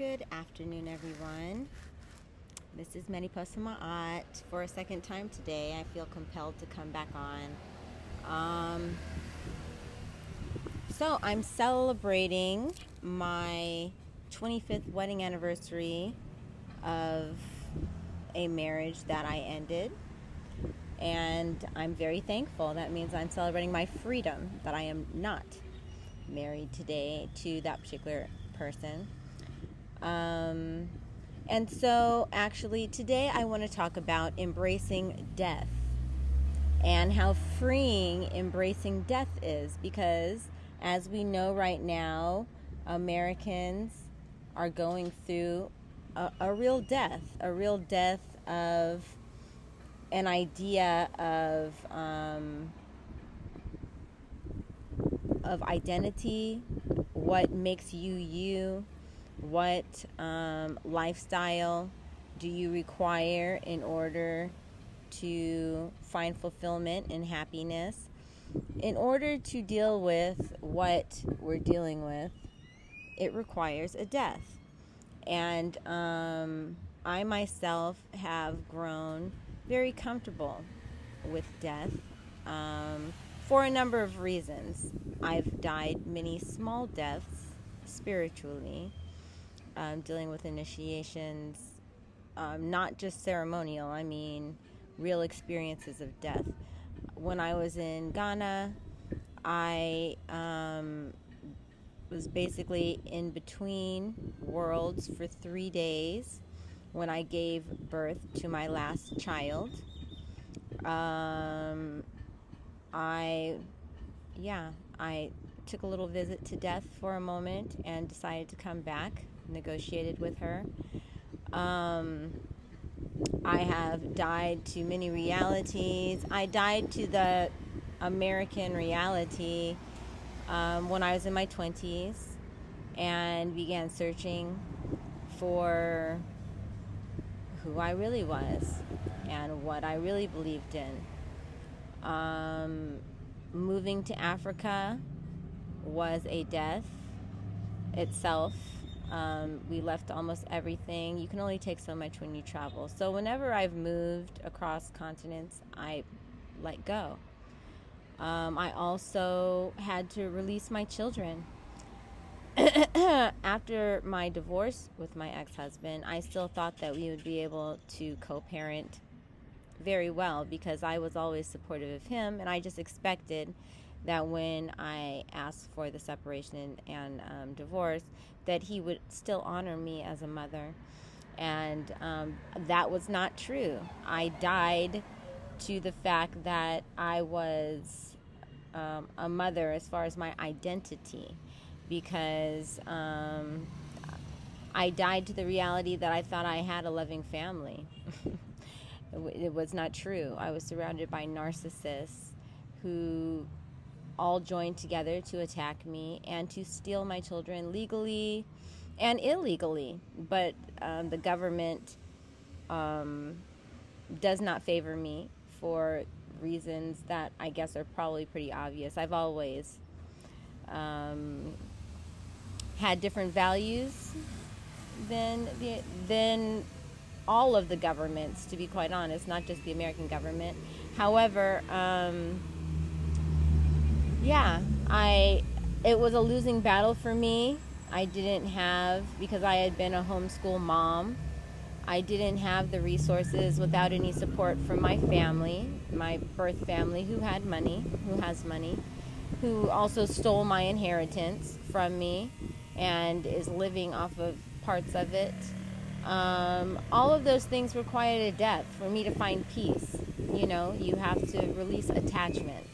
Good afternoon, everyone. This is Maniposa Ma'at for a second time today. I feel compelled to come back on. So I'm celebrating my 25th wedding anniversary of a marriage that I ended. And I'm very thankful. That means I'm celebrating my freedom that I am not married today to that particular person. And so actually today I want to talk about embracing death and how freeing embracing death is, because as we know right now, Americans are going through a real death of an idea of identity, what makes you you. What lifestyle do you require in order to find fulfillment and happiness? In order to deal with what we're dealing with, it requires a death. And I myself have grown very comfortable with death for a number of reasons. I've died many small deaths spiritually. Dealing with initiations, not just ceremonial, I mean real experiences of death. When I was in Ghana, I was basically in between worlds for 3 days when I gave birth to my last child. I took a little visit to death for a moment and decided to come back. Negotiated with her. I have died to many realities. I died to the American reality when I was in my 20s and began searching for who I really was and what I really believed in. Moving to Africa was a death itself. We left almost everything. You can only take so much when you travel. So whenever I've moved across continents, I let go. I also had to release my children. After my divorce with my ex-husband, I still thought that we would be able to co-parent very well because I was always supportive of him, and I just expected that when I asked for the separation and divorce, that he would still honor me as a mother. And that was not true. I died to the fact that I was a mother as far as my identity, because I died to the reality that I thought I had a loving family. It was not true. I was surrounded by narcissists who all joined together to attack me and to steal my children legally and illegally. But the government does not favor me for reasons that I guess are probably pretty obvious. I've always had different values than all of the governments, to be quite honest, not just the American government. However, it was a losing battle for me. I didn't have, because I had been a homeschool mom, I didn't have the resources without any support from my family, my birth family, who has money, who also stole my inheritance from me and is living off of parts of it. All of those things required a death for me to find peace. You know, you have to release attachment.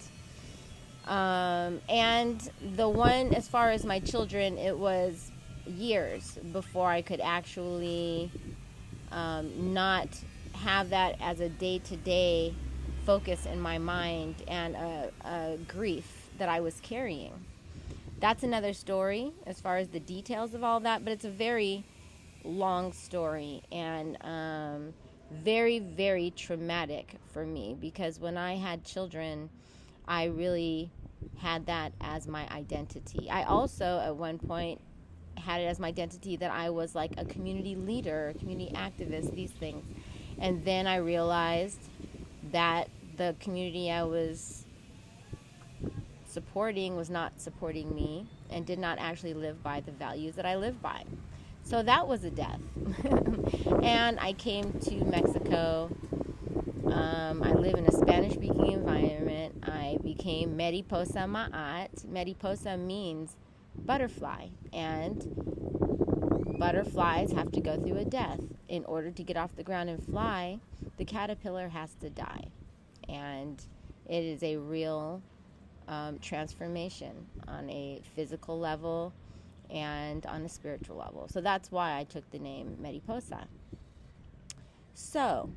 And the one, as far as my children, it was years before I could actually not have that as a day-to-day focus in my mind and a grief that I was carrying. That's another story as far as the details of all that, but it's a very long story and very, very traumatic for me, because when I had children, I really had that as my identity. I also, at one point, had it as my identity that I was like a community leader, community activist, these things. And then I realized that the community I was supporting was not supporting me and did not actually live by the values that I live by. So that was a death. And I came to Mexico. I live in a Spanish-speaking environment. I became Mariposa Ma'at. Mariposa means butterfly, and butterflies have to go through a death. In order to get off the ground and fly, the caterpillar has to die. And it is a real transformation on a physical level and on a spiritual level. So that's why I took the name Mariposa. So,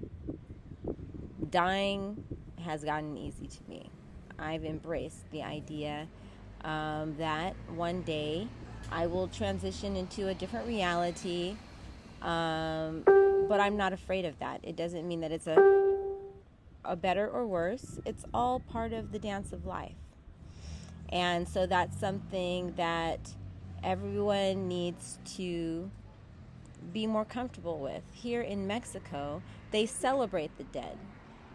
dying has gotten easy to me. I've embraced the idea that one day I will transition into a different reality, but I'm not afraid of that. It doesn't mean that it's a better or worse. It's all part of the dance of life. And so that's something that everyone needs to be more comfortable with. Here in Mexico, they celebrate the dead.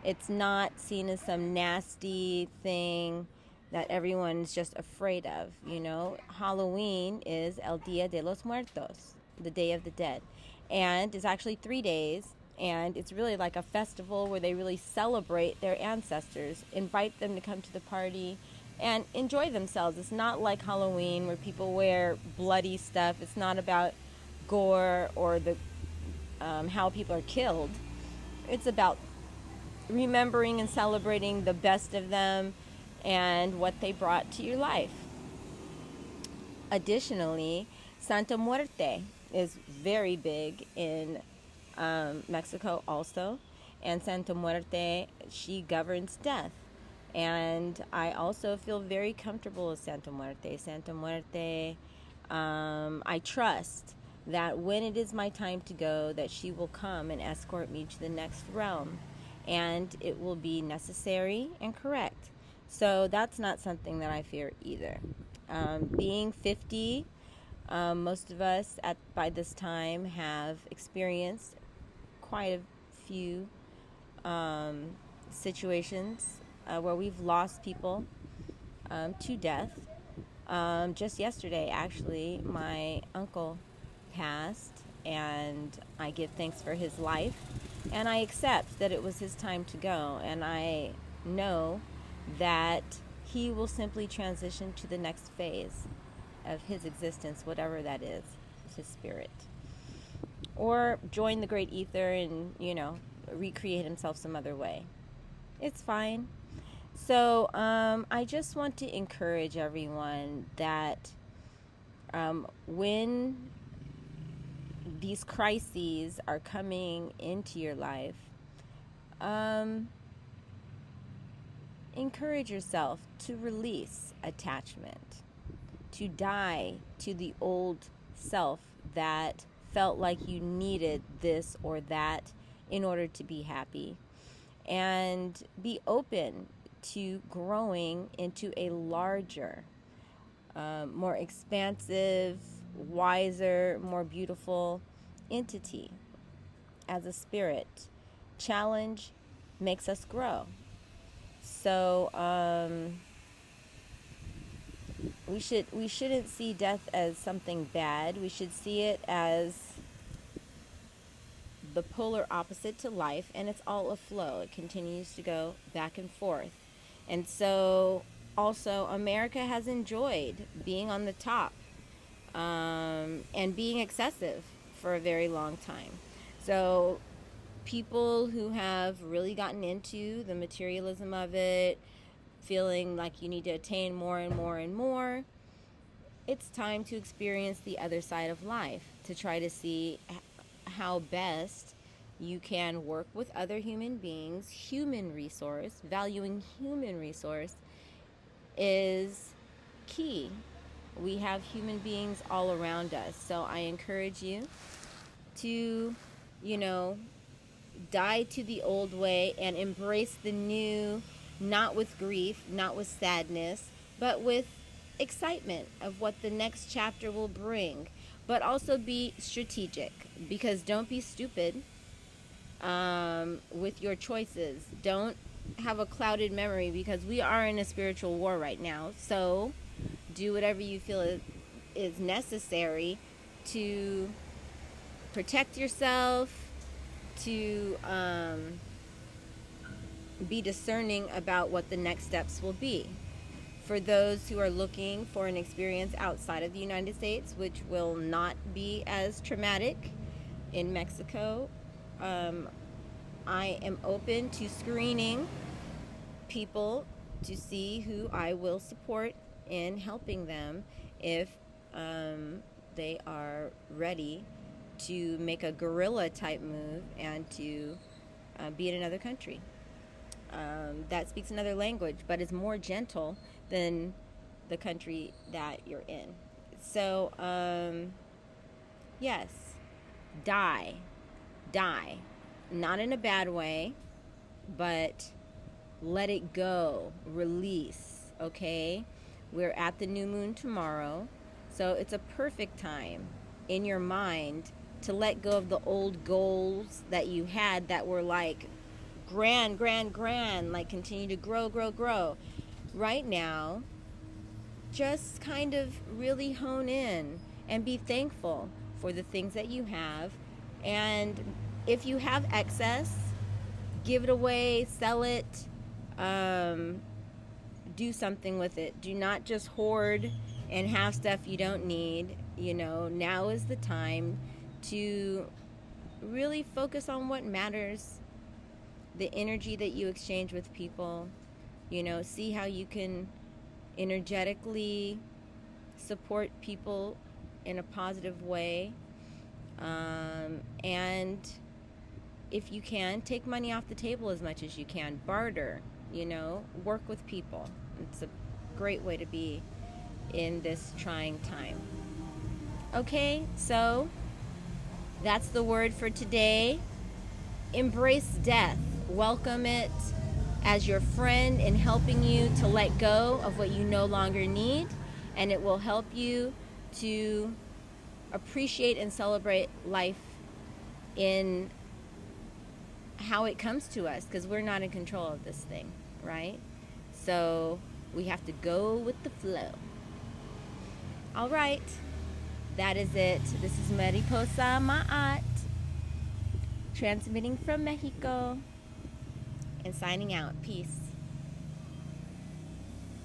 It's not seen as some nasty thing that everyone's just afraid of, you know. Halloween is El Dia de los Muertos, the Day of the Dead. And it's actually 3 days, and it's really like a festival where they really celebrate their ancestors, invite them to come to the party, and enjoy themselves. It's not like Halloween where people wear bloody stuff. It's not about gore or the how people are killed. It's about remembering and celebrating the best of them and what they brought to your life. Additionally, Santa Muerte is very big in Mexico also. And Santa Muerte, she governs death. And I also feel very comfortable with Santa Muerte. Santa Muerte, I trust that when it is my time to go, that she will come and escort me to the next realm. And it will be necessary and correct. So that's not something that I fear either. Being 50, most of us by this time have experienced quite a few situations where we've lost people to death. Just yesterday, actually, my uncle passed, and I give thanks for his life, and I accept that it was his time to go, and I know that he will simply transition to the next phase of his existence, whatever that is, his spirit, or join the great ether and, you know, recreate himself some other way. It's fine. So I just want to encourage everyone that when these crises are coming into your life, encourage yourself to release attachment, to die to the old self that felt like you needed this or that in order to be happy, and be open to growing into a larger, more expansive, wiser, more beautiful entity as a spirit. Challenge makes us grow. So we shouldn't see death as something bad. We should see it as the polar opposite to life, and it's all a flow. It continues to go back and forth. And so also America has enjoyed being on the top and being excessive for a very long time. So people who have really gotten into the materialism of it, feeling like you need to attain more and more and more, it's time to experience the other side of life, to try to see how best you can work with other human beings. Human resource, valuing human resource is key. We have human beings all around us. So I encourage you to, die to the old way and embrace the new, not with grief, not with sadness, but with excitement of what the next chapter will bring. but also be strategic, because don't be stupid with your choices. Don't have a clouded memory, because we are in a spiritual war right now. So do whatever you feel is necessary to protect yourself, to be discerning about what the next steps will be. For those who are looking for an experience outside of the United States, which will not be as traumatic in Mexico, I am open to screening people to see who I will support in helping them if they are ready to make a guerrilla type move and to be in another country that speaks another language, but is more gentle than the country that you're in. So, yes, die. Not in a bad way, but let it go, release, okay? We're at the new moon tomorrow, so it's a perfect time in your mind to let go of the old goals that you had that were like grand, like continue to grow. Right now, just kind of really hone in and be thankful for the things that you have. And if you have excess, give it away, sell it, do something with it. Do not just hoard and have stuff you don't need. Now is the time to really focus on what matters, the energy that you exchange with people. See how you can energetically support people in a positive way. And if you can, take money off the table as much as you can. Barter, work with people. It's a great way to be in this trying time. Okay, so that's the word for today. Embrace death. Welcome it as your friend in helping you to let go of what you no longer need, and it will help you to appreciate and celebrate life in how it comes to us, because we're not in control of this thing, right? So we have to go with the flow. All right, that is it. This is Mariposa Maat, transmitting from Mexico and signing out. Peace.